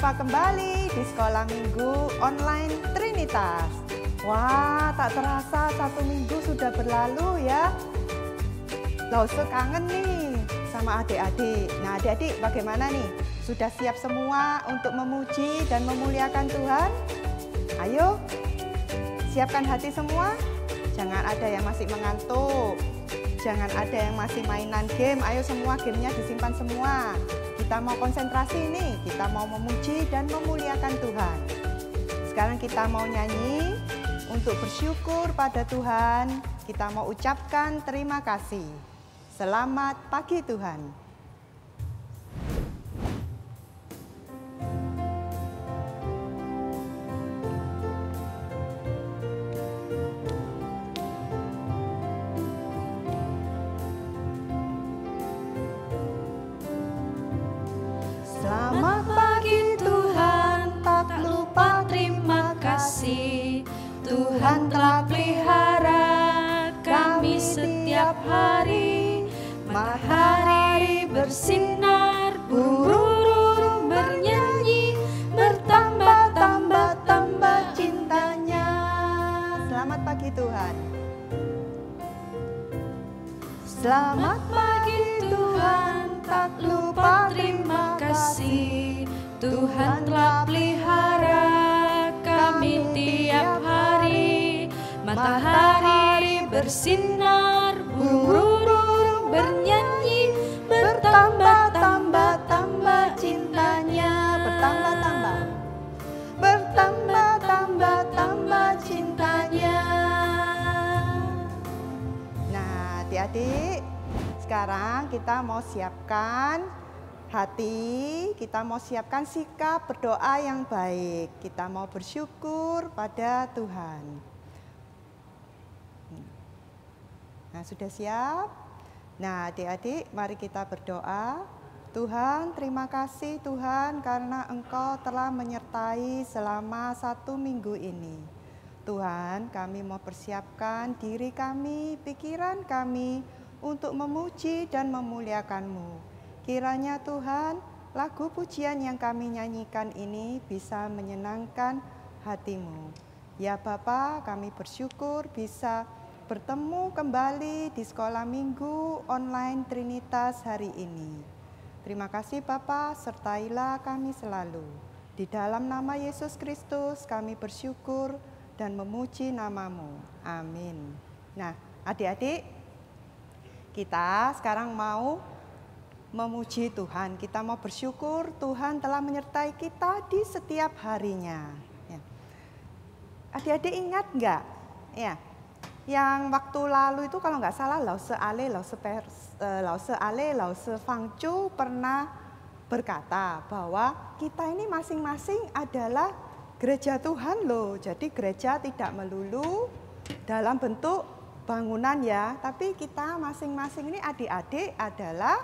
Berjumpa kembali di Sekolah Minggu Online Trinitas. Wah, tak terasa 1 minggu sudah berlalu ya. Loh, kangen nih sama adik-adik. Nah, adik-adik bagaimana nih? Sudah siap semua untuk memuji dan memuliakan Tuhan? Ayo, siapkan hati semua. Jangan ada yang masih mengantuk. Jangan ada yang masih mainan game. Ayo semua gamenya disimpan semua. Kita mau konsentrasi nih, kita mau memuji dan memuliakan Tuhan. Sekarang kita mau nyanyi untuk bersyukur pada Tuhan. Kita mau ucapkan terima kasih. Selamat pagi Tuhan. Selamat pagi Tuhan, tak lupa terima kasih. Tuhan telah pelihara kami setiap hari. Matahari bersinar, burung-burung bernyanyi, bertambah-tambah cintanya. Selamat pagi Tuhan. Selamat pagi Tuhan, tak lupa terima kasih. Tuhan telah pelihara kami tiap hari. Matahari bersinar, burung-burung bernyanyi, bertambah-tambah cintanya. Bertambah-tambah cintanya. Nah, adik-adik, sekarang kita mau siapkan hati, kita mau siapkan sikap berdoa yang baik. Kita mau bersyukur pada Tuhan. Nah, sudah siap? Nah, adik-adik, mari kita berdoa. Tuhan, terima kasih Tuhan karena Engkau telah menyertai selama 1 minggu ini. Tuhan, kami mau persiapkan diri kami, pikiran kami untuk memuji dan memuliakan-Mu. Kiranya Tuhan, lagu pujian yang kami nyanyikan ini bisa menyenangkan hati-Mu. Ya Bapa, kami bersyukur bisa bertemu kembali di Sekolah Minggu Online Trinitas hari ini. Terima kasih Bapa, sertailah kami selalu. Di dalam nama Yesus Kristus kami bersyukur dan memuji nama-Mu. Amin. Nah, adik-adik, kita sekarang mau memuji Tuhan. Kita mau bersyukur Tuhan telah menyertai kita di setiap harinya. Ya. Adik-adik ingat enggak? Ya. Yang waktu lalu itu kalau nggak salah Lause Ale, Lause Fangcu pernah berkata bahwa kita ini masing-masing adalah gereja Tuhan loh. Jadi gereja tidak melulu dalam bentuk bangunan ya, tapi kita masing-masing ini adik-adik adalah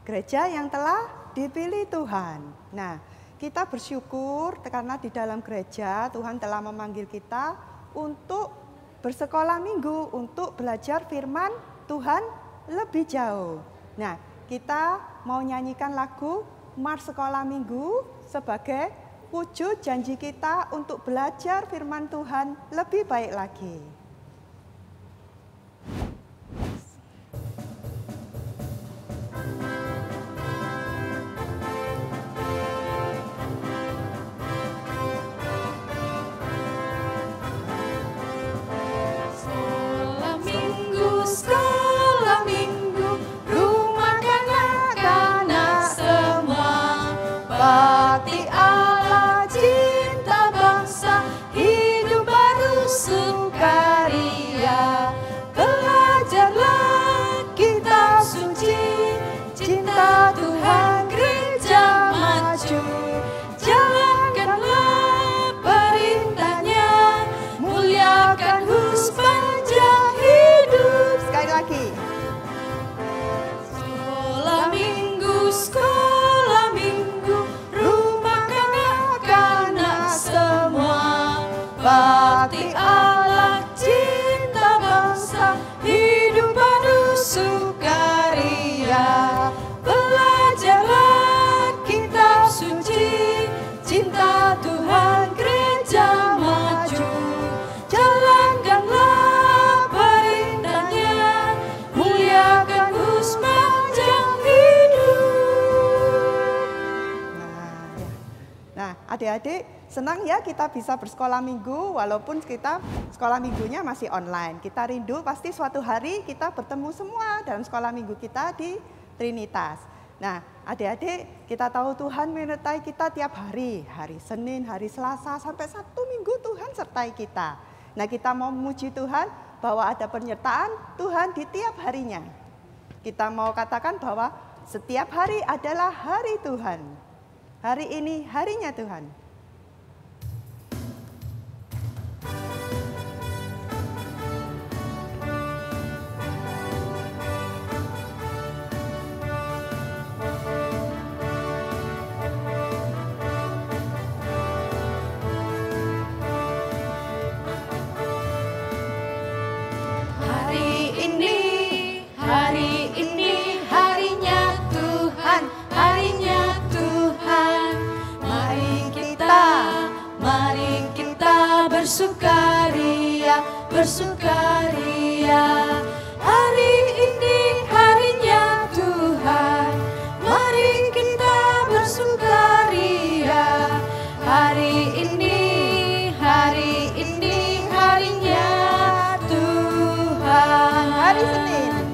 gereja yang telah dipilih Tuhan. Nah, kita bersyukur karena di dalam gereja Tuhan telah memanggil kita untuk bersekolah minggu, untuk belajar firman Tuhan lebih jauh. Nah, kita mau nyanyikan lagu Mars Sekolah Minggu sebagai wujud janji kita untuk belajar firman Tuhan lebih baik lagi. Sekolah minggu, rumah kanak-kanak semua. Bakti Allah, cinta bangsa, hidup baru suka adik-adik senang ya kita bisa bersekolah minggu walaupun kita sekolah minggunya masih online. Kita rindu pasti suatu hari kita bertemu semua dalam sekolah minggu kita di Trinitas. Nah, adik-adik kita tahu Tuhan menyertai kita tiap hari. Hari Senin, hari Selasa, sampai Sabtu Minggu Tuhan sertai kita. Nah, kita mau memuji Tuhan bahwa ada penyertaan Tuhan di tiap harinya. Kita mau katakan bahwa setiap hari adalah hari Tuhan. Hari ini harinya Tuhan. Bersukaria, bersukaria. Hari ini harinya Tuhan. Mari kita bersukaria. Hari ini harinya Tuhan. Hari Senin.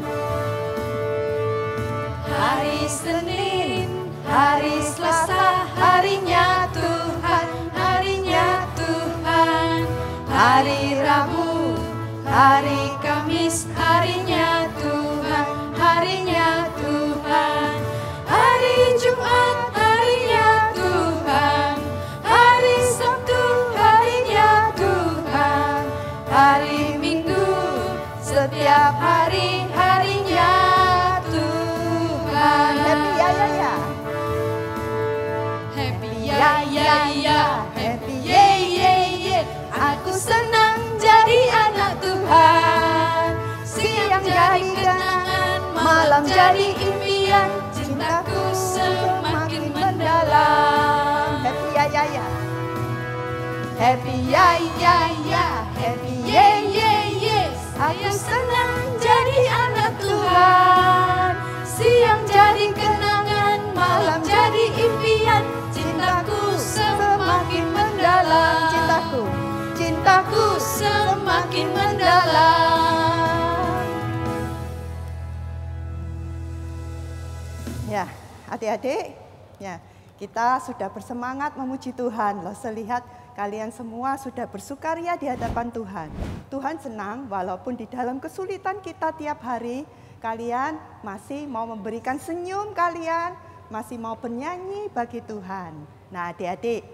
Hari Senin, hari Selasa, harinya Tuhan, harinya Tuhan. Hari Rabu, hari Kamis, harinya Tuhan, harinya Tuhan. Hari Jumat, harinya Tuhan. Hari Sabtu, harinya Tuhan. Hari Minggu, setiap hari, harinya Tuhan. Happy ya ya ya. Happy ya ya ya. Happy ye ye ye. Aku senang jadi anak Tuhan. Siang jadi kenangan, malam jadi impian. Cintaku semakin mendalam. Happy ya ya ya. Happy ya ya ya. Happy ye ye ye. Aku senang jadi anak Tuhan. Siang jadi kenangan, malam jadi impian. Cintaku semakin mendalam. Cintaku semakin mendalam. Ya, adik-adik, ya, kita sudah bersemangat memuji Tuhan. Loh, selihat kalian semua sudah bersukaria di hadapan Tuhan. Tuhan senang walaupun di dalam kesulitan kita tiap hari, kalian masih mau memberikan senyum kalian, masih mau bernyanyi bagi Tuhan. Nah, adik-adik,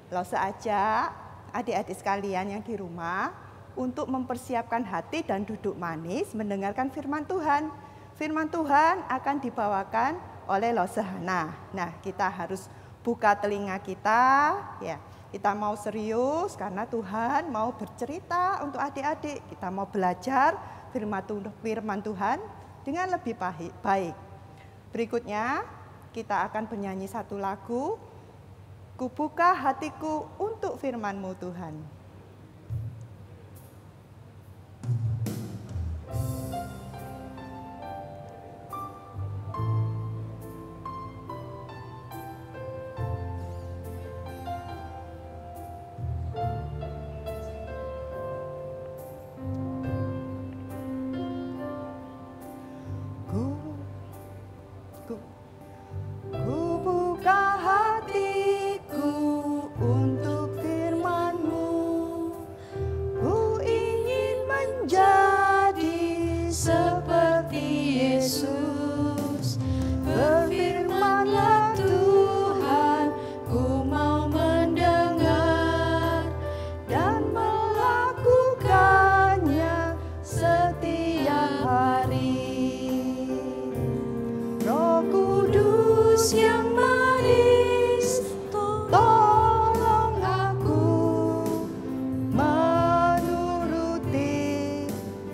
lo seajak adik-adik sekalian yang di rumah untuk mempersiapkan hati dan duduk manis mendengarkan firman Tuhan. Firman Tuhan akan dibawakan oleh Losehana. Nah, kita harus buka telinga kita, ya. Kita mau serius karena Tuhan mau bercerita untuk adik-adik. Kita mau belajar firman Tuhan dengan lebih baik. Berikutnya kita akan bernyanyi satu lagu, Kubuka hatiku untuk firman-Mu Tuhan. Kubuka hatiku untuk firman-Mu. Ku ingin menjadi seperti Yesus. Berfirman-Lah Tuhan, ku mau mendengar dan melakukannya setiap hari. Roh Kudus yang manis, tolong aku menuruti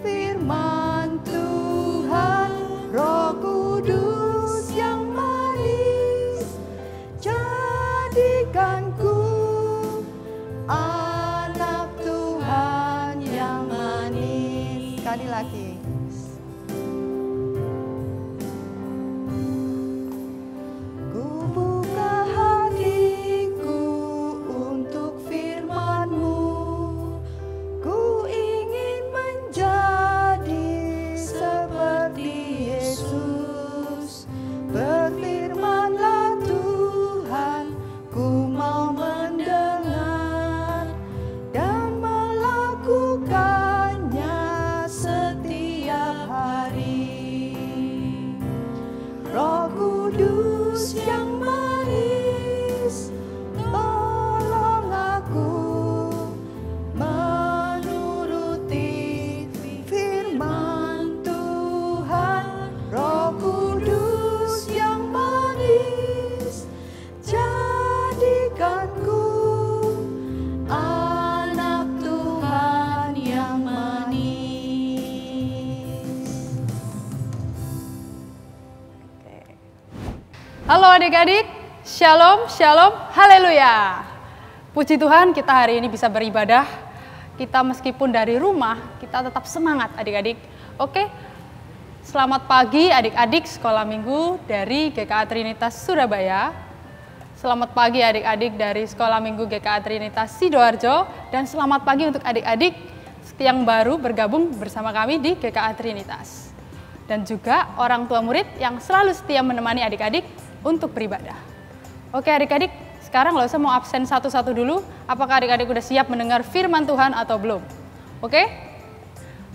firman Tuhan. Roh Kudus yang manis, jadikanku anak Tuhan yang manis. Sekali lagi. Kubuka hatiku Halo adik-adik, shalom, shalom, haleluya. Puji Tuhan kita hari ini bisa beribadah. Kita meskipun dari rumah, kita tetap semangat adik-adik. Oke, selamat pagi adik-adik sekolah minggu dari GKA Trinitas Surabaya. Selamat pagi adik-adik dari sekolah minggu GKA Trinitas Sidoarjo. Dan selamat pagi untuk adik-adik yang baru bergabung bersama kami di GKA Trinitas. Dan juga orang tua murid yang selalu setia menemani adik-adik untuk beribadah. Oke adik-adik, sekarang saya mau absen satu-satu dulu. Apakah adik-adik udah siap mendengar firman Tuhan atau belum? Oke?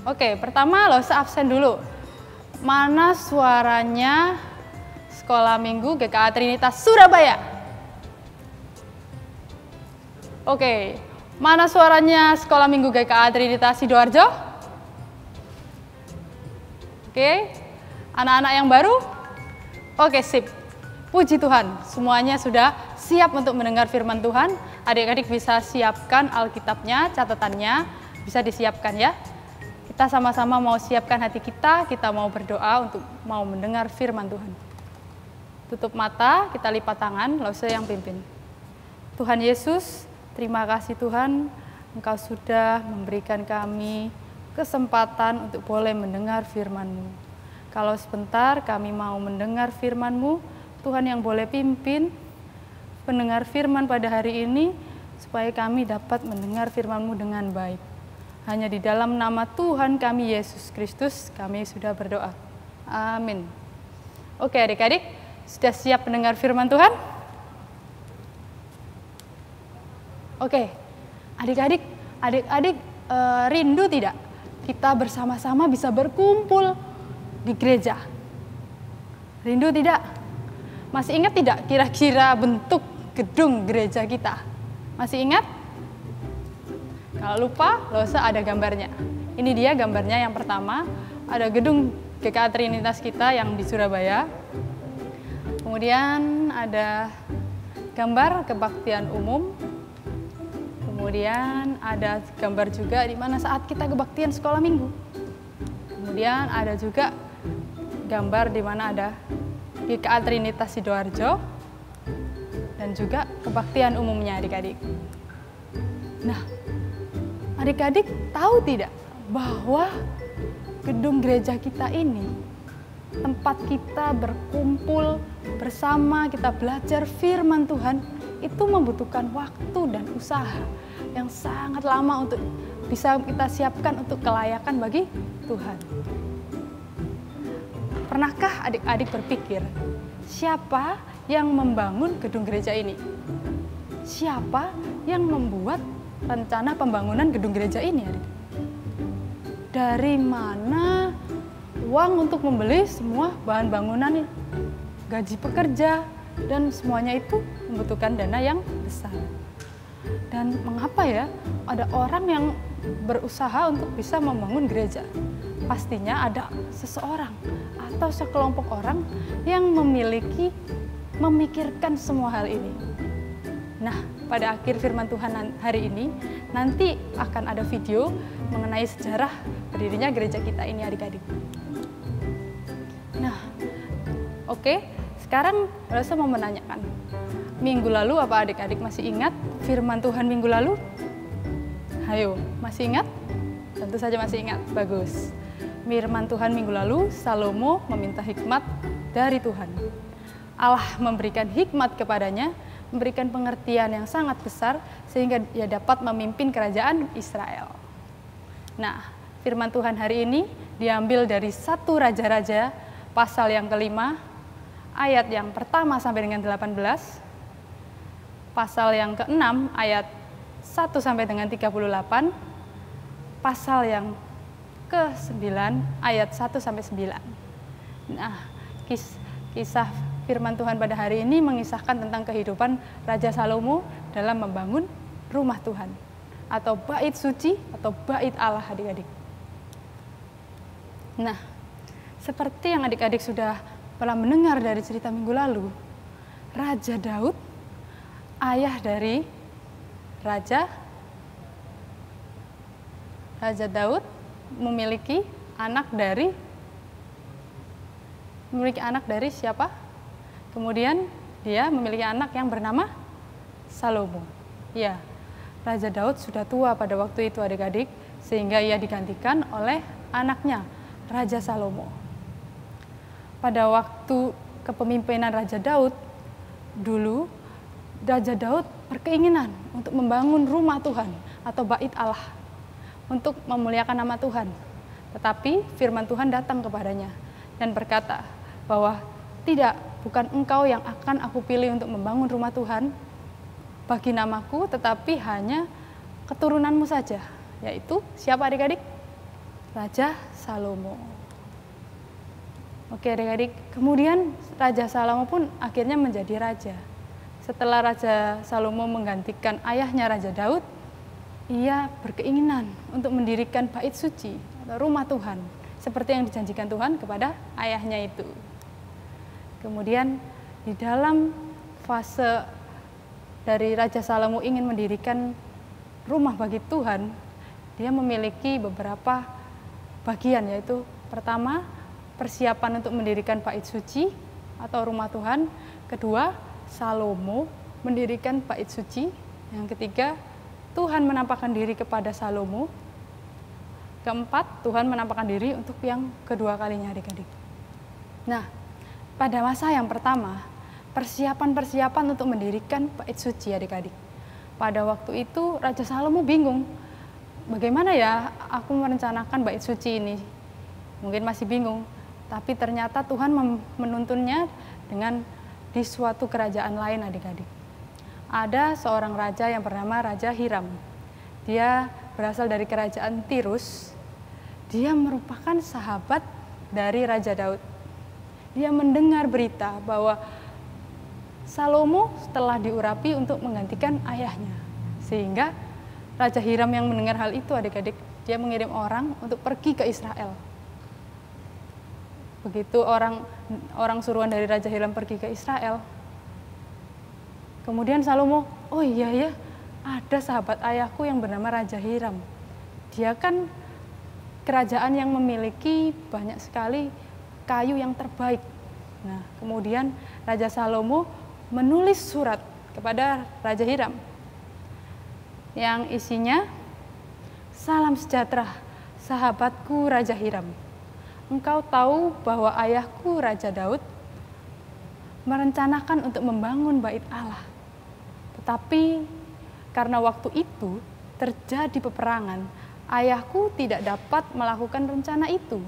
Oke, pertama saya absen dulu. Mana suaranya sekolah minggu GKA Trinitas Surabaya? Oke, mana suaranya sekolah minggu GKA Trinitas Sidoarjo? Oke, anak-anak yang baru? Oke, sip. Puji Tuhan, semuanya sudah siap untuk mendengar firman Tuhan. Adik-adik bisa siapkan Alkitabnya, catatannya, bisa disiapkan ya. Kita sama-sama mau siapkan hati kita mau berdoa untuk mau mendengar firman Tuhan. Tutup mata, kita lipat tangan, lalu saya yang pimpin. Tuhan Yesus, terima kasih Tuhan, Engkau sudah memberikan kami kesempatan untuk boleh mendengar firman-Mu. Kalau sebentar kami mau mendengar firman-Mu, Tuhan yang boleh pimpin pendengar firman pada hari ini, supaya kami dapat mendengar firman-Mu dengan baik. Hanya di dalam nama Tuhan kami Yesus Kristus, kami sudah berdoa. Amin. Oke adik-adik, sudah siap mendengar firman Tuhan? Oke, adik-adik rindu tidak kita bersama-sama bisa berkumpul di gereja? Rindu tidak? Masih ingat tidak kira-kira bentuk gedung gereja kita? Masih ingat? Kalau lupa, ada gambarnya. Ini dia gambarnya yang pertama, ada gedung GKA Trinitas kita yang di Surabaya. Kemudian ada gambar kebaktian umum. Kemudian ada gambar juga di mana saat kita kebaktian sekolah minggu. Kemudian ada juga gambar di mana ada GKA Trinitas Sidoarjo dan juga kebaktian umumnya adik-adik. Nah, adik-adik tahu tidak bahwa gedung gereja kita ini tempat kita berkumpul bersama, kita belajar firman Tuhan, itu membutuhkan waktu dan usaha yang sangat lama untuk bisa kita siapkan untuk kelayakan bagi Tuhan. Pernahkah adik-adik berpikir, siapa yang membangun gedung gereja ini? Siapa yang membuat rencana pembangunan gedung gereja ini, adik? Dari mana uang untuk membeli semua bahan bangunan, gaji pekerja, dan semuanya itu membutuhkan dana yang besar. Dan mengapa ya ada orang yang berusaha untuk bisa membangun gereja? Pastinya ada seseorang atau sekelompok orang yang memikirkan semua hal ini. Nah, pada akhir firman Tuhan hari ini, nanti akan ada video mengenai sejarah berdirinya gereja kita ini adik-adik. Nah, oke, sekarang saya mau menanyakan, minggu lalu apa adik-adik masih ingat firman Tuhan minggu lalu? Ayo, masih ingat? Tentu saja masih ingat, bagus. Firman Tuhan minggu lalu, Salomo meminta hikmat dari Tuhan. Allah memberikan hikmat kepadanya, memberikan pengertian yang sangat besar, sehingga dia dapat memimpin kerajaan Israel. Nah, firman Tuhan hari ini diambil dari 1 Raja-Raja, pasal yang kelima, ayat yang pertama sampai dengan 18, pasal yang ke-6, ayat 1 sampai dengan 38, pasal yang ke-9 ayat 1 sampai 9. Nah, kisah firman Tuhan pada hari ini mengisahkan tentang kehidupan Raja Salomo dalam membangun rumah Tuhan atau bait suci atau bait Allah adik-adik. Nah, seperti yang adik-adik sudah pernah mendengar dari cerita minggu lalu, Raja Daud, ayah dari Raja Daud memiliki anak dari siapa? Kemudian dia memiliki anak yang bernama Salomo. Ya, Raja Daud sudah tua pada waktu itu adik-adik, sehingga ia digantikan oleh anaknya, Raja Salomo. Pada waktu kepemimpinan Raja Daud, dulu Raja Daud berkeinginan untuk membangun rumah Tuhan atau bait Allah untuk memuliakan nama Tuhan. Tetapi firman Tuhan datang kepadanya dan berkata bahwa tidak, bukan engkau yang akan aku pilih untuk membangun rumah Tuhan bagi namaku, tetapi hanya keturunanmu saja, yaitu siapa adik-adik? Raja Salomo. Oke adik-adik, kemudian Raja Salomo pun akhirnya menjadi raja. Setelah Raja Salomo menggantikan ayahnya Raja Daud, ia berkeinginan untuk mendirikan bait suci atau rumah Tuhan, seperti yang dijanjikan Tuhan kepada ayahnya itu. Kemudian di dalam fase dari Raja Salomo ingin mendirikan rumah bagi Tuhan, dia memiliki beberapa bagian, yaitu pertama, persiapan untuk mendirikan bait suci atau rumah Tuhan. Kedua, Salomo mendirikan bait suci. Yang ketiga, Tuhan menampakkan diri kepada Salomo. Keempat, Tuhan menampakkan diri untuk yang kedua kalinya adik-adik. Nah, pada masa yang pertama, persiapan-persiapan untuk mendirikan bait suci adik-adik. Pada waktu itu Raja Salomo bingung, bagaimana ya aku merencanakan bait suci ini? Mungkin masih bingung, tapi ternyata Tuhan menuntunnya dengan di suatu kerajaan lain adik-adik. Ada seorang raja yang bernama Raja Hiram. Dia berasal dari kerajaan Tirus. Dia merupakan sahabat dari Raja Daud. Dia mendengar berita bahwa Salomo telah diurapi untuk menggantikan ayahnya. Sehingga Raja Hiram yang mendengar hal itu adik-adik, dia mengirim orang untuk pergi ke Israel. Begitu orang suruhan dari Raja Hiram pergi ke Israel, kemudian Salomo, oh iya ya, ada sahabat ayahku yang bernama Raja Hiram. Dia kan kerajaan yang memiliki banyak sekali kayu yang terbaik. Nah, kemudian Raja Salomo menulis surat kepada Raja Hiram yang isinya, salam sejahtera sahabatku Raja Hiram. Engkau tahu bahwa ayahku Raja Daud merencanakan untuk membangun bait Allah. Tetapi karena waktu itu terjadi peperangan, ayahku tidak dapat melakukan rencana itu.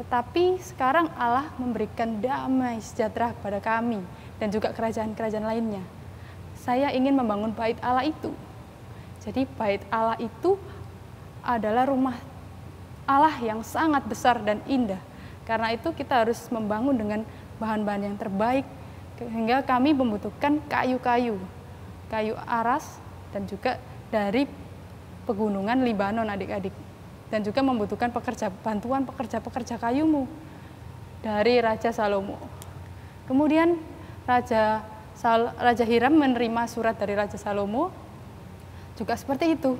Tetapi sekarang Allah memberikan damai sejahtera kepada kami dan juga kerajaan-kerajaan lainnya. Saya ingin membangun bait Allah itu. Jadi bait Allah itu adalah rumah Allah yang sangat besar dan indah. Karena itu kita harus membangun dengan bahan-bahan yang terbaik, sehingga kami membutuhkan kayu-kayu, kayu aras dan juga dari pegunungan Libanon adik-adik. Dan juga membutuhkan bantuan pekerja-pekerja kayumu dari Raja Salomo. Kemudian Raja Hiram menerima surat dari Raja Salomo, juga seperti itu.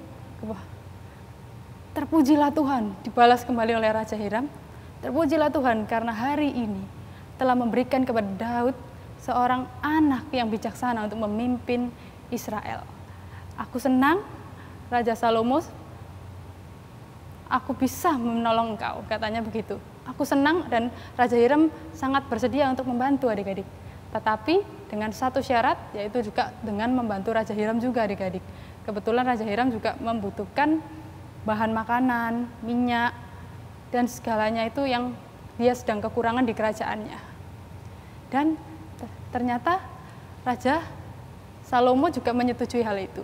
Terpujilah Tuhan, dibalas kembali oleh Raja Hiram. Terpujilah Tuhan karena hari ini telah memberikan kepada Daud seorang anak yang bijaksana untuk memimpin Israel. Aku senang, Raja Salomo, aku bisa menolong engkau, katanya begitu. Aku senang dan Raja Hiram sangat bersedia untuk membantu adik-adik. Tetapi dengan satu syarat, yaitu juga dengan membantu Raja Hiram juga adik-adik. Kebetulan Raja Hiram juga membutuhkan bahan makanan, minyak, dan segalanya itu yang dia sedang kekurangan di kerajaannya. Dan ternyata Raja Salomo juga menyetujui hal itu.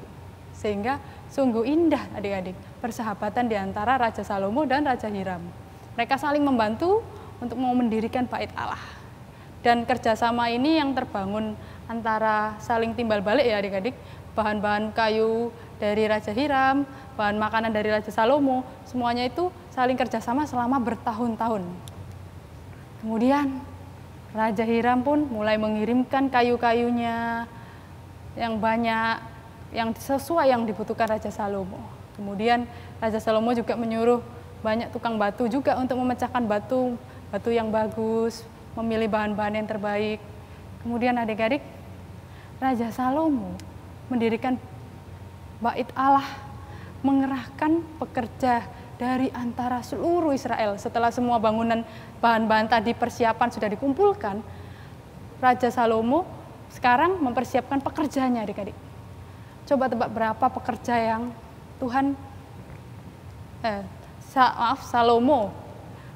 Sehingga sungguh indah adik-adik persahabatan di antara Raja Salomo dan Raja Hiram. Mereka saling membantu untuk mau mendirikan bait Allah. Dan kerjasama ini yang terbangun antara saling timbal balik ya adik-adik. Bahan-bahan kayu dari Raja Hiram, bahan makanan dari Raja Salomo, semuanya itu saling kerjasama selama bertahun-tahun. Kemudian Raja Hiram pun mulai mengirimkan kayu-kayunya yang banyak, yang sesuai yang dibutuhkan Raja Salomo. Kemudian Raja Salomo juga menyuruh banyak tukang batu juga untuk memecahkan batu yang bagus, memilih bahan-bahan yang terbaik. Kemudian adik-adik, Raja Salomo mendirikan bait Allah, mengerahkan pekerja dari antara seluruh Israel. Setelah semua bangunan bahan-bahan tadi persiapan sudah dikumpulkan, Raja Salomo sekarang mempersiapkan pekerjanya adik-adik. Coba tebak berapa pekerja yang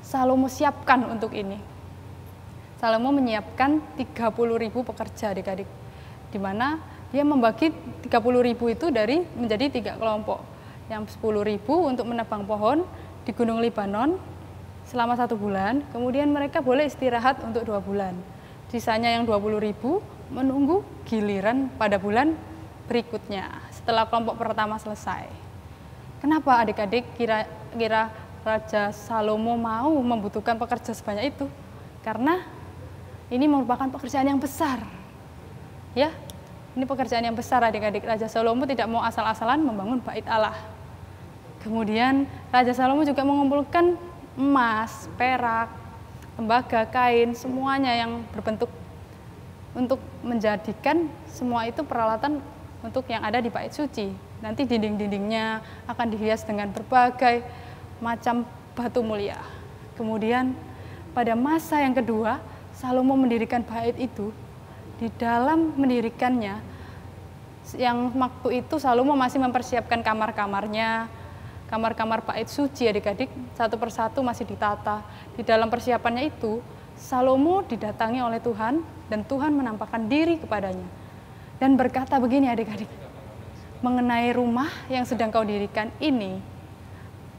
Salomo siapkan untuk ini. Salomo menyiapkan 30.000 pekerja adik-adik, di mana dia membagi 30.000 itu menjadi 3 kelompok. Yang 10.000 untuk menebang pohon di Gunung Libanon selama 1 bulan, kemudian mereka boleh istirahat untuk 2 bulan. Sisanya yang 20.000 menunggu giliran pada bulan berikutnya setelah kelompok pertama selesai. Kenapa adik-adik kira-kira Raja Salomo mau membutuhkan pekerja sebanyak itu? Karena ini merupakan pekerjaan yang besar. Ya, ini pekerjaan yang besar adik-adik. Raja Salomo tidak mau asal-asalan membangun bait Allah. Kemudian Raja Salomo juga mengumpulkan emas, perak, tembaga, kain, semuanya yang berbentuk untuk menjadikan semua itu peralatan untuk yang ada di bait suci. Nanti dinding-dindingnya akan dihias dengan berbagai macam batu mulia. Kemudian pada masa yang kedua, Salomo mendirikan bait itu. Di dalam mendirikannya, yang waktu itu Salomo masih mempersiapkan kamar-kamarnya, kamar-kamar bait suci adik-adik, satu persatu masih ditata. Di dalam persiapannya itu, Salomo didatangi oleh Tuhan dan Tuhan menampakkan diri kepadanya dan berkata begini adik-adik, mengenai rumah yang sedang kau dirikan ini,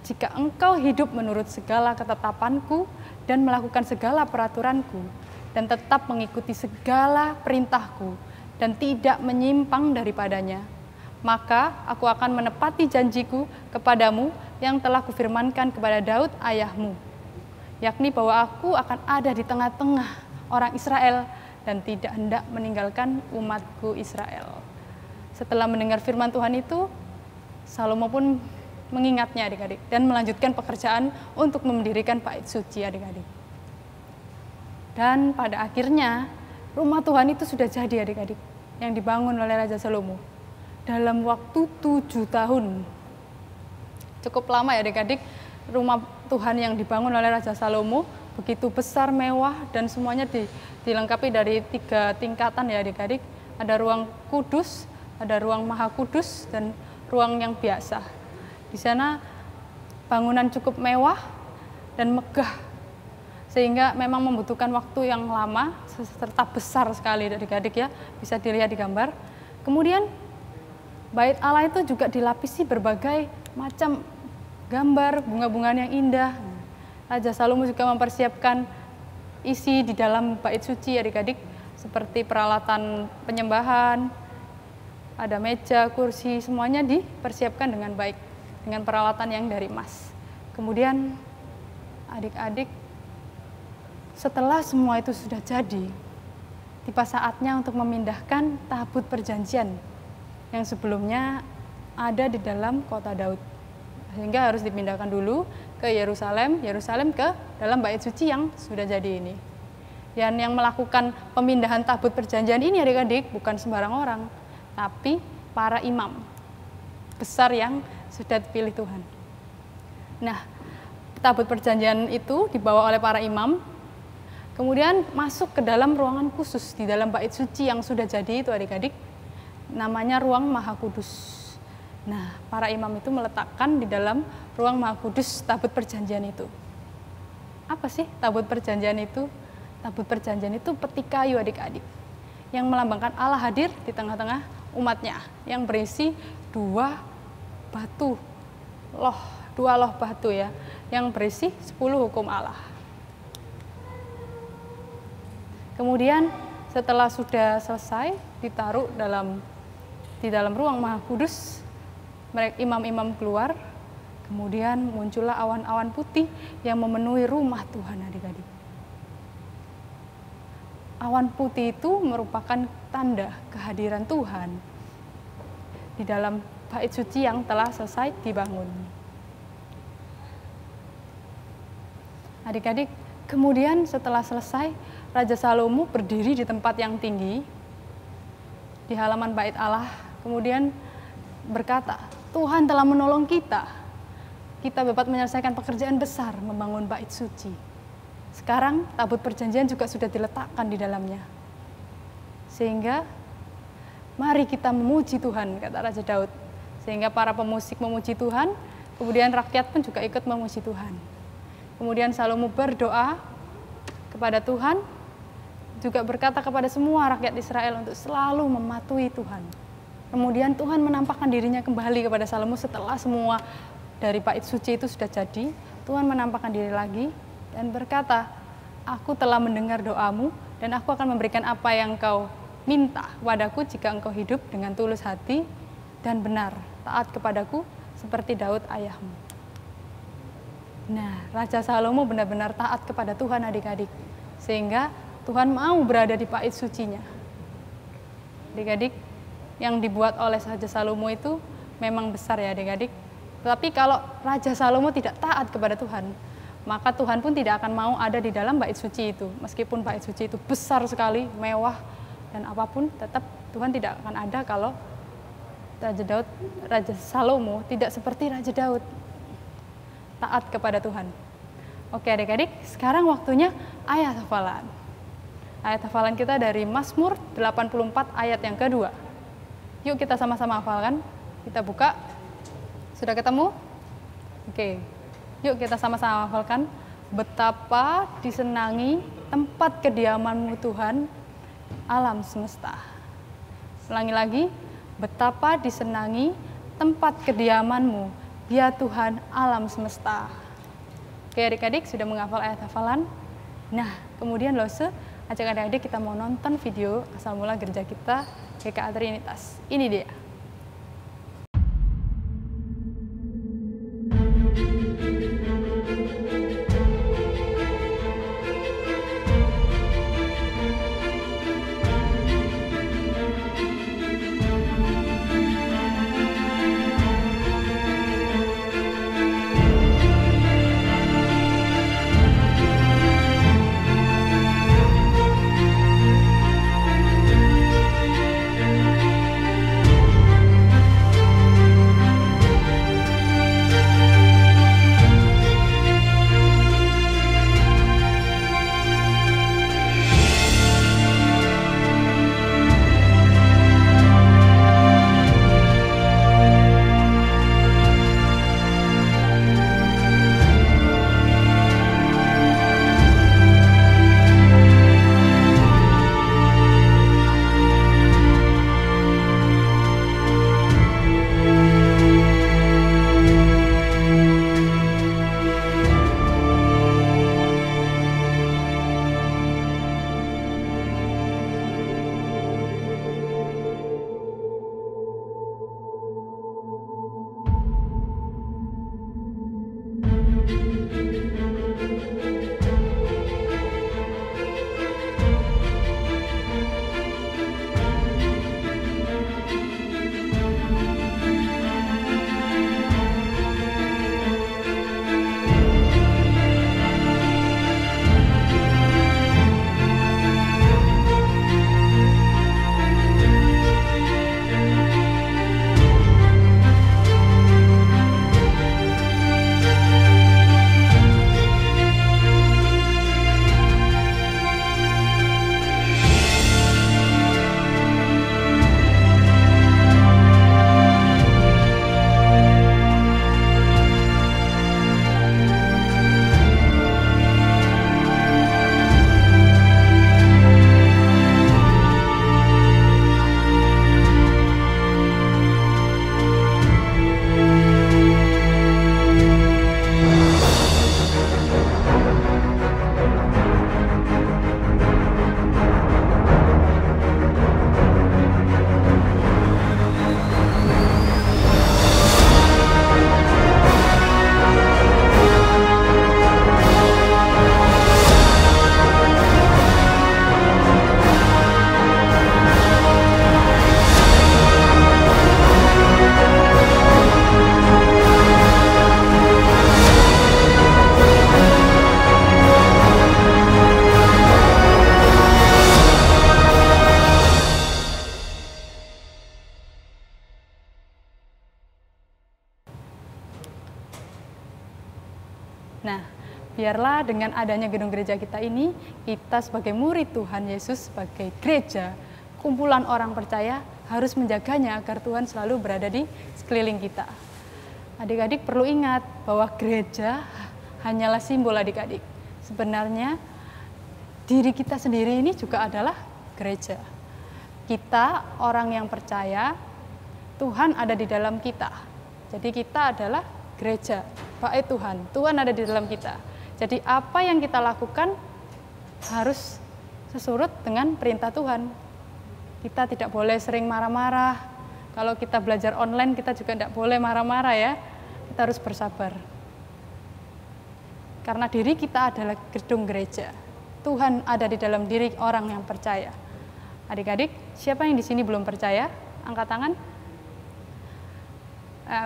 jika engkau hidup menurut segala ketetapanku dan melakukan segala peraturanku dan tetap mengikuti segala perintahku dan tidak menyimpang daripadanya, maka aku akan menepati janjiku kepadamu yang telah kufirmankan kepada Daud ayahmu, yakni bahwa aku akan ada di tengah-tengah orang Israel dan tidak hendak meninggalkan umatku Israel. Setelah mendengar firman Tuhan itu, Salomo pun mengingatnya adik-adik dan melanjutkan pekerjaan untuk mendirikan bait suci adik-adik. Dan pada akhirnya rumah Tuhan itu sudah jadi adik-adik yang dibangun oleh Raja Salomo dalam waktu 7 tahun. Cukup lama ya adik-adik, rumah Tuhan yang dibangun oleh Raja Salomo begitu besar, mewah, dan semuanya dilengkapi dari 3 tingkatan ya adik-adik. Ada ruang kudus, ada ruang maha kudus, dan ruang yang biasa. Di sana bangunan cukup mewah dan megah, sehingga memang membutuhkan waktu yang lama serta besar sekali adik-adik ya, bisa dilihat di gambar. Kemudian bait Allah itu juga dilapisi berbagai macam gambar, bunga-bungaan yang indah. Raja Salomo juga mempersiapkan isi di dalam bait suci adik-adik, seperti peralatan penyembahan, ada meja, kursi, semuanya dipersiapkan dengan baik, dengan peralatan yang dari emas. Kemudian adik-adik, setelah semua itu sudah jadi, tiba saatnya untuk memindahkan tabut perjanjian yang sebelumnya ada di dalam kota Daud. Sehingga harus dipindahkan dulu ke Yerusalem ke dalam bait suci yang sudah jadi ini. Dan yang melakukan pemindahan tabut perjanjian ini adik-adik bukan sembarang orang, tapi para imam besar yang sudah dipilih Tuhan. Nah, tabut perjanjian itu dibawa oleh para imam, kemudian masuk ke dalam ruangan khusus di dalam bait suci yang sudah jadi itu adik-adik, namanya ruang maha kudus. Nah, para imam itu meletakkan di dalam ruang maha kudus tabut perjanjian itu. Apa sih tabut perjanjian itu? Tabut perjanjian itu peti kayu adik-adik, yang melambangkan Allah hadir di tengah-tengah umatnya, yang berisi 2 loh batu ya, yang berisi 10 hukum Allah. Kemudian setelah sudah selesai ditaruh di dalam ruang maha kudus, mereka imam-imam keluar, kemudian muncullah awan-awan putih yang memenuhi rumah Tuhan adik-adik. Awan putih itu merupakan tanda kehadiran Tuhan di dalam bait suci yang telah selesai dibangun. Adik-adik, Kemudian setelah selesai, Raja Salomo berdiri di tempat yang tinggi, di halaman bait Allah, kemudian berkata, Tuhan telah menolong kita. Kita dapat menyelesaikan pekerjaan besar membangun bait suci. Sekarang tabut perjanjian juga sudah diletakkan di dalamnya. Sehingga mari kita memuji Tuhan, kata Raja Daud. Sehingga para pemusik memuji Tuhan, kemudian rakyat pun juga ikut memuji Tuhan. Kemudian Salomo berdoa kepada Tuhan, juga berkata kepada semua rakyat Israel untuk selalu mematuhi Tuhan. Kemudian Tuhan menampakkan dirinya kembali kepada Salomo setelah semua dari bait suci itu sudah jadi. Tuhan menampakkan diri lagi dan berkata, aku telah mendengar doamu dan aku akan memberikan apa yang kau minta kepadaku jika engkau hidup dengan tulus hati dan benar, taat kepadaku seperti Daud ayahmu. Nah, Raja Salomo benar-benar taat kepada Tuhan adik-adik. Sehingga Tuhan mau berada di bait sucinya. Adik-adik, yang dibuat oleh Raja Salomo itu memang besar ya adik-adik. Tetapi kalau Raja Salomo tidak taat kepada Tuhan, maka Tuhan pun tidak akan mau ada di dalam bait suci itu. Meskipun bait suci itu besar sekali, mewah, dan apapun, tetap Tuhan tidak akan ada kalau Raja Salomo tidak seperti Raja Daud, taat kepada Tuhan. Oke adik-adik, sekarang waktunya ayat hafalan. Ayat hafalan kita dari Mazmur 84 ayat yang kedua. Yuk kita sama-sama hafalkan. Kita buka. Sudah ketemu? Oke. Yuk kita sama-sama hafalkan. Betapa disenangi tempat kediaman-Mu Tuhan, alam semesta. Ulangi lagi. Betapa disenangi tempat kediaman-Mu, ya Tuhan alam semesta. Oke adik-adik, sudah menghafal ayat hafalan? Nah, kemudian ajak adik-adik kita mau nonton video asal mula gereja kita, GKA Trinitas. Ini dia. Biarlah dengan adanya gedung gereja kita ini, kita sebagai murid Tuhan Yesus, sebagai gereja, kumpulan orang percaya harus menjaganya agar Tuhan selalu berada di sekeliling kita. Adik-adik perlu ingat bahwa gereja hanyalah simbol adik-adik. Sebenarnya diri kita sendiri ini juga adalah gereja. Kita orang yang percaya, Tuhan ada di dalam kita. Jadi kita adalah gereja, bait Tuhan. Tuhan ada di dalam kita. Jadi apa yang kita lakukan harus sesurut dengan perintah Tuhan. Kita tidak boleh sering marah-marah. Kalau kita belajar online, kita juga tidak boleh marah-marah ya. Kita harus bersabar. Karena diri kita adalah gedung gereja. Tuhan ada di dalam diri orang yang percaya. Adik-adik, siapa yang di sini belum percaya? Angkat tangan.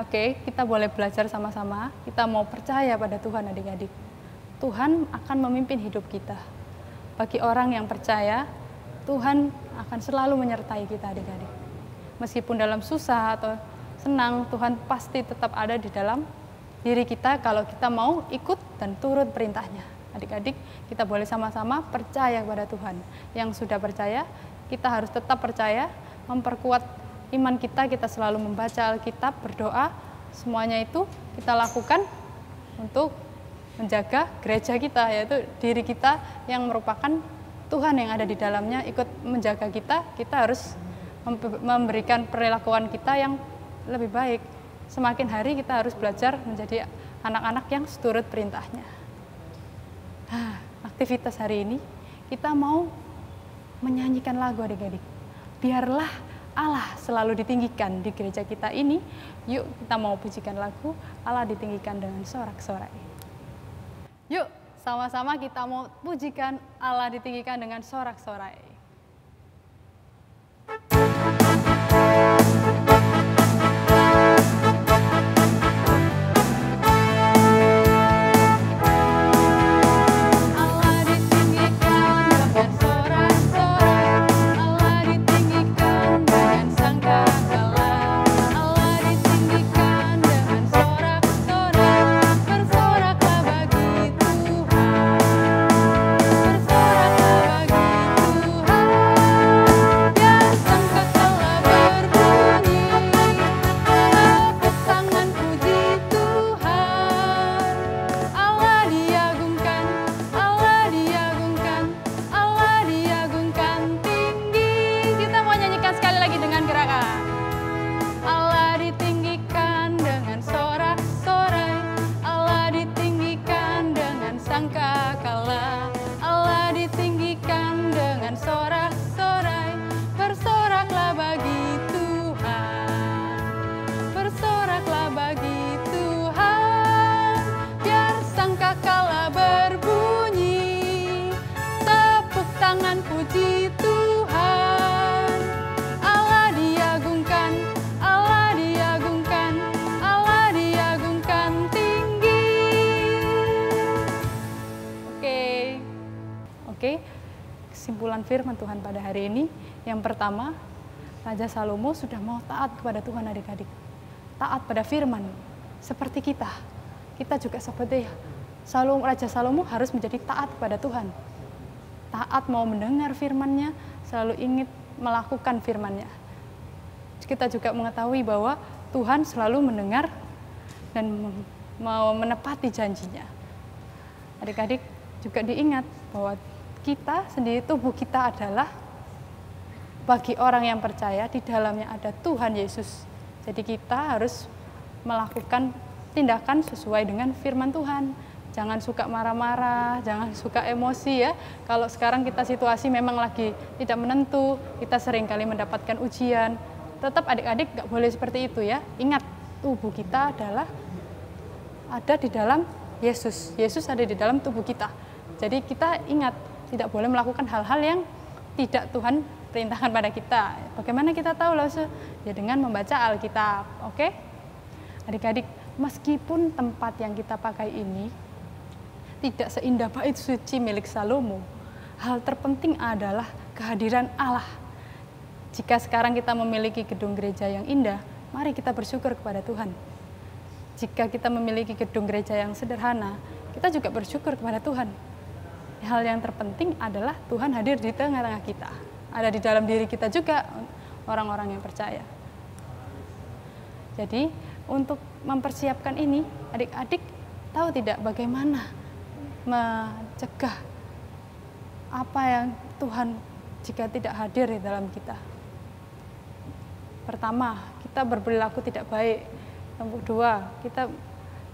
Oke, kita boleh belajar sama-sama. Kita mau percaya pada Tuhan, adik-adik. Tuhan akan memimpin hidup kita. Bagi orang yang percaya, Tuhan akan selalu menyertai kita, adik-adik. Meskipun dalam susah atau senang, Tuhan pasti tetap ada di dalam diri kita kalau kita mau ikut dan turut perintahnya. Adik-adik, kita boleh sama-sama percaya kepada Tuhan. Yang sudah percaya, kita harus tetap percaya, memperkuat iman kita, kita selalu membaca Alkitab, berdoa, semuanya itu kita lakukan untuk menjaga gereja kita, yaitu diri kita yang merupakan Tuhan yang ada di dalamnya, ikut menjaga kita, kita harus memberikan perilakuan kita yang lebih baik. Semakin hari kita harus belajar menjadi anak-anak yang seturut perintahnya. Aktivitas hari ini kita mau menyanyikan lagu, adik-adik. Biarlah Allah selalu ditinggikan di gereja kita ini. Yuk kita mau pujikan lagu Allah ditinggikan dengan sorak-sorai. Yuk sama-sama kita mau pujikan Allah ditinggikan dengan sorak-sorai. Kesimpulan firman Tuhan pada hari ini, yang pertama, Raja Salomo sudah mau taat kepada Tuhan, adik-adik. Taat pada firman, seperti kita. Kita juga seperti Raja Salomo harus menjadi taat kepada Tuhan. Taat mau mendengar firman-Nya, selalu ingin melakukan firman-Nya. Kita juga mengetahui bahwa Tuhan selalu mendengar dan mau menepati janjinya. Adik-adik juga diingat bahwa kita sendiri, tubuh kita adalah bagi orang yang percaya, di dalamnya ada Tuhan Yesus. Jadi kita harus melakukan tindakan sesuai dengan firman Tuhan. Jangan suka marah-marah, jangan suka emosi ya. Kalau sekarang kita situasi memang lagi tidak menentu, kita sering kali mendapatkan ujian. Tetap adik-adik nggak boleh seperti itu ya. Ingat, tubuh kita adalah ada di dalam Yesus. Yesus ada di dalam tubuh kita. Jadi kita ingat, tidak boleh melakukan hal-hal yang tidak Tuhan perintahkan pada kita. Bagaimana kita tahu loh? Ya dengan membaca Alkitab, oke? Adik-adik, meskipun tempat yang kita pakai ini tidak seindah bait suci milik Salomo, hal terpenting adalah kehadiran Allah. Jika sekarang kita memiliki gedung gereja yang indah, mari kita bersyukur kepada Tuhan. Jika kita memiliki gedung gereja yang sederhana, kita juga bersyukur kepada Tuhan. Hal yang terpenting adalah Tuhan hadir di tengah-tengah kita. Ada di dalam diri kita juga orang-orang yang percaya. Jadi untuk mempersiapkan ini, adik-adik tahu tidak bagaimana mencegah apa yang Tuhan jika tidak hadir di dalam kita. Pertama, kita berperilaku tidak baik. Yang kedua, kita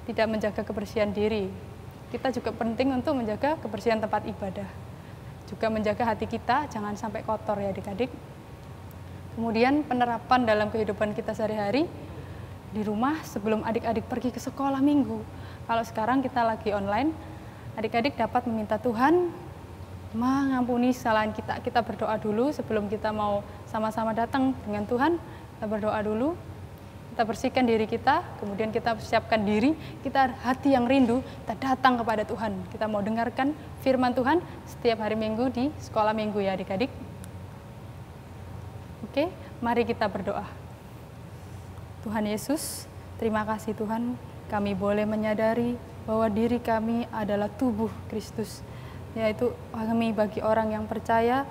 tidak menjaga kebersihan diri. Kita juga penting untuk menjaga kebersihan tempat ibadah. Juga menjaga hati kita, jangan sampai kotor ya adik-adik. Kemudian penerapan dalam kehidupan kita sehari-hari, di rumah sebelum adik-adik pergi ke sekolah minggu. Kalau sekarang kita lagi online, adik-adik dapat meminta Tuhan mengampuni kesalahan kita. Kita berdoa dulu sebelum kita mau sama-sama datang dengan Tuhan. Kita berdoa dulu, kita bersihkan diri kita, kemudian kita persiapkan diri, kita hati yang rindu, kita datang kepada Tuhan. Kita mau dengarkan firman Tuhan setiap hari Minggu di sekolah minggu ya adik-adik. Oke, mari kita berdoa. Tuhan Yesus, terima kasih Tuhan, kami boleh menyadari bahwa diri kami adalah tubuh Kristus, yaitu kami bagi orang yang percaya,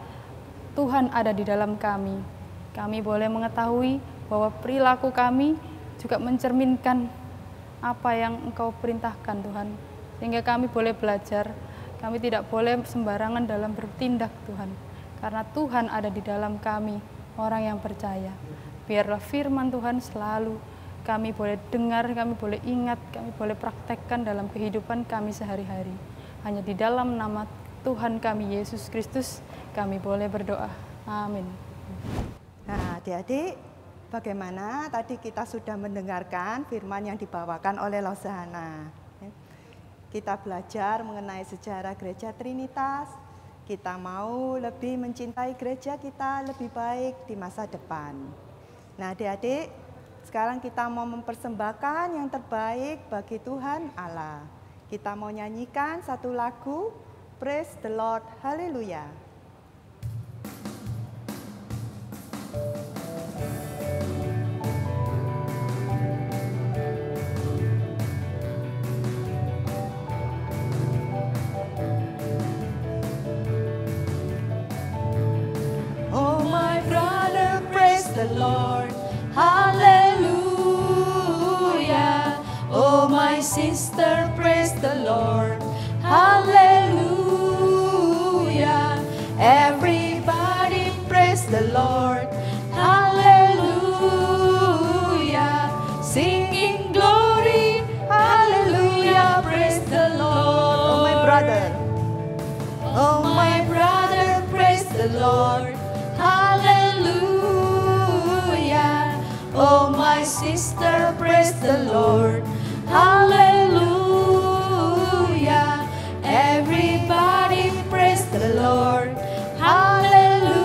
Tuhan ada di dalam kami. Kami boleh mengetahui bahwa perilaku kami juga mencerminkan apa yang Engkau perintahkan Tuhan. Sehingga kami boleh belajar, kami tidak boleh sembarangan dalam bertindak Tuhan. Karena Tuhan ada di dalam kami, orang yang percaya. Biarlah firman Tuhan selalu kami boleh dengar, kami boleh ingat, kami boleh praktekkan dalam kehidupan kami sehari-hari. Hanya di dalam nama Tuhan kami Yesus Kristus kami boleh berdoa. Amin. Nah, adik-adik, bagaimana tadi kita sudah mendengarkan firman yang dibawakan oleh Losana. Kita belajar mengenai sejarah gereja Trinitas. Kita mau lebih mencintai gereja kita lebih baik di masa depan. Nah, adik-adik, sekarang kita mau mempersembahkan yang terbaik bagi Tuhan Allah. Kita mau nyanyikan satu lagu, Praise the Lord, Haleluya. Oh my brother, praise the Lord, hallelujah. Oh my sister, praise the Lord, hallelujah. Everybody praise the Lord, hallelujah. Singing glory, hallelujah, praise the Lord. Oh my brother, Oh my brother, praise the Lord, hallelujah. Oh my sister, praise the Lord, hallelujah. Everybody praise the Lord, hallelujah.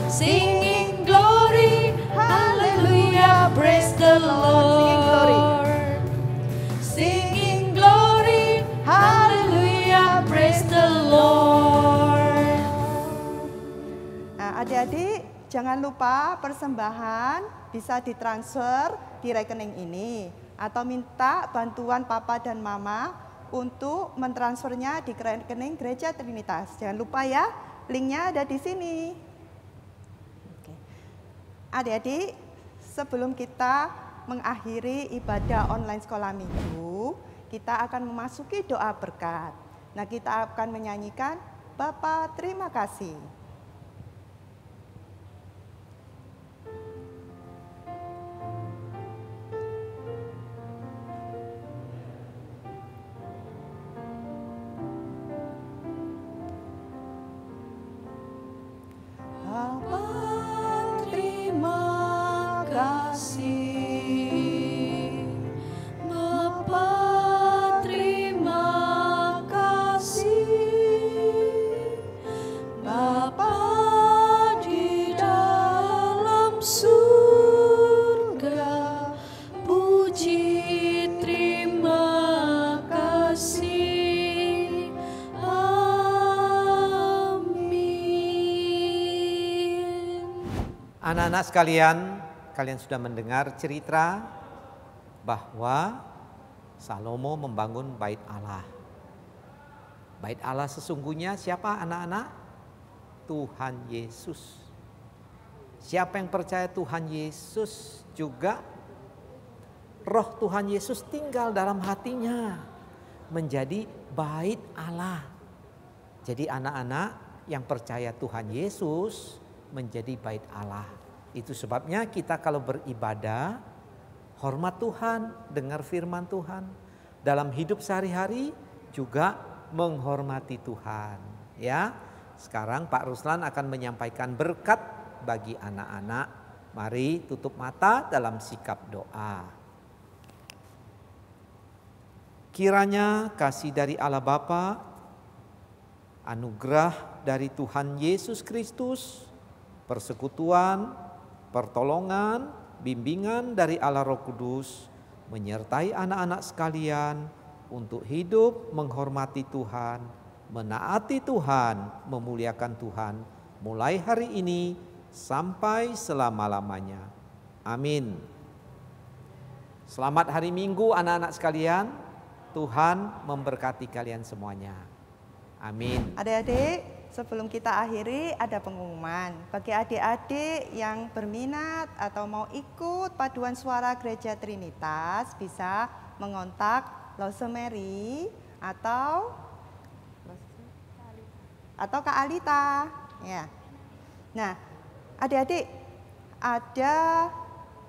Singing glory, hallelujah, praise the Lord. Singing glory, hallelujah, praise the Lord. Nah, adik-adik, jangan lupa persembahan bisa ditransfer di rekening ini atau minta bantuan papa dan mama untuk mentransfernya di rekening Gereja Trinitas. Jangan lupa ya, linknya ada di sini. Oke. Adik-adik, sebelum kita mengakhiri ibadah online sekolah minggu, kita akan memasuki doa berkat. Nah, kita akan menyanyikan Bapa terima kasih. Bapa terima kasih, Bapa terima kasih, Bapa di dalam surga, puji terima kasih, amin. Anak-anak sekalian, kalian sudah mendengar cerita bahwa Salomo membangun bait Allah. Bait Allah sesungguhnya siapa anak-anak? Tuhan Yesus. Siapa yang percaya Tuhan Yesus juga roh Tuhan Yesus tinggal dalam hatinya. Menjadi bait Allah. Jadi anak-anak yang percaya Tuhan Yesus menjadi bait Allah. Itu sebabnya kita kalau beribadah, hormat Tuhan, dengar firman Tuhan. Dalam hidup sehari-hari juga menghormati Tuhan. Ya, sekarang Pak Ruslan akan menyampaikan berkat bagi anak-anak. Mari tutup mata dalam sikap doa. Kiranya kasih dari Allah Bapa, anugerah dari Tuhan Yesus Kristus, persekutuan, pertolongan, bimbingan dari Allah Roh Kudus menyertai anak-anak sekalian untuk hidup menghormati Tuhan, menaati Tuhan, memuliakan Tuhan mulai hari ini sampai selama-lamanya. Amin. Selamat hari Minggu anak-anak sekalian. Tuhan memberkati kalian semuanya. Amin. Adik-adik, sebelum kita akhiri ada pengumuman. Bagi adik-adik yang berminat atau mau ikut paduan suara Gereja Trinitas bisa mengontak Lose Mary atau Kak Alita. Ya. Nah, adik-adik ada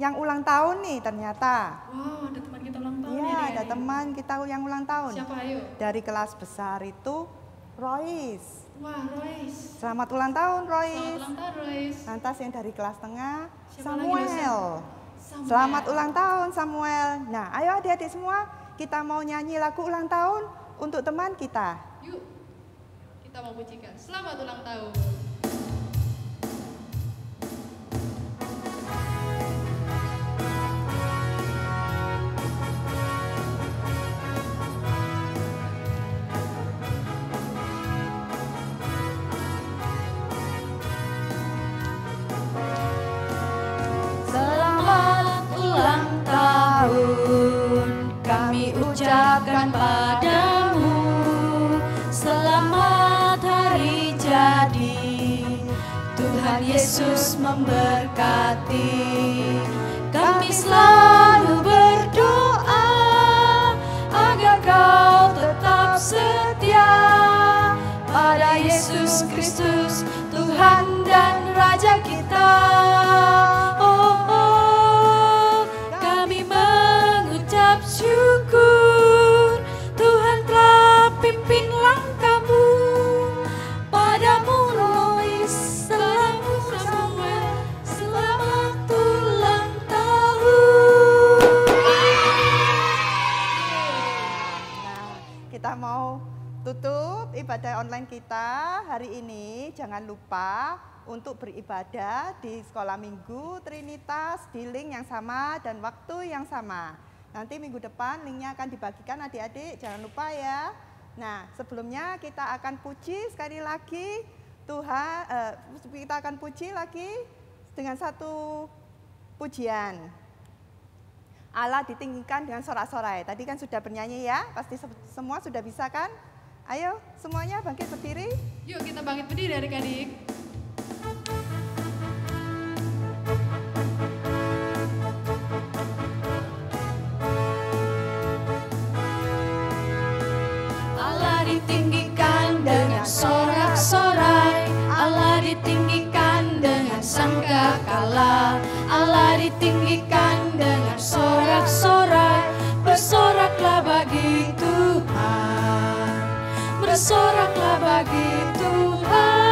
yang ulang tahun nih ternyata. Wow, ada teman kita ulang tahun. Iya, ada teman kita yang ulang tahun. Siapa ayo? Dari kelas besar itu Royce. Wah, Royce. Selamat ulang tahun Royce. Selamat ulang tahun, Royce. Lantas yang dari kelas tengah Siapa Samuel. lagi, Samuel. Selamat ulang tahun Samuel. Nah, ayo adik-adik semua kita mau nyanyi lagu ulang tahun untuk teman kita. Yuk, kita mau pujikan. Selamat ulang tahun. Selamat ulang tahun kami ucapkan padamu. Selamat hari jadi, Tuhan Yesus memberkati. Kami selalu berdoa agar kau tetap setia pada Yesus Kristus, Tuhan dan Raja kita. Oh, oh, kami mengucap syukur, Tuhan telah pimpin langkahmu. Padamu Lois, selamu Samuel, selamat ulang tahun. Nah, kita mau tutup ibadah online kita hari ini. Jangan lupa untuk beribadah di sekolah minggu Trinitas di link yang sama dan waktu yang sama. Nanti minggu depan linknya akan dibagikan adik-adik, jangan lupa ya. Nah, sebelumnya kita akan puji sekali lagi Tuhan, kita akan puji lagi dengan satu pujian. Allah ditinggikan dengan sorak-sorai. Tadi kan sudah bernyanyi ya, pasti semua sudah bisa kan? Ayo semuanya bangkit berdiri. Yuk kita bangkit berdiri adik-adik. Allah ditinggikan dengan sorak-sorai, Allah ditinggikan dengan sangkakala, Allah ditinggikan dengan sorak-sorai. Bersoraklah bagi Tuhan, bersoraklah bagi Tuhan.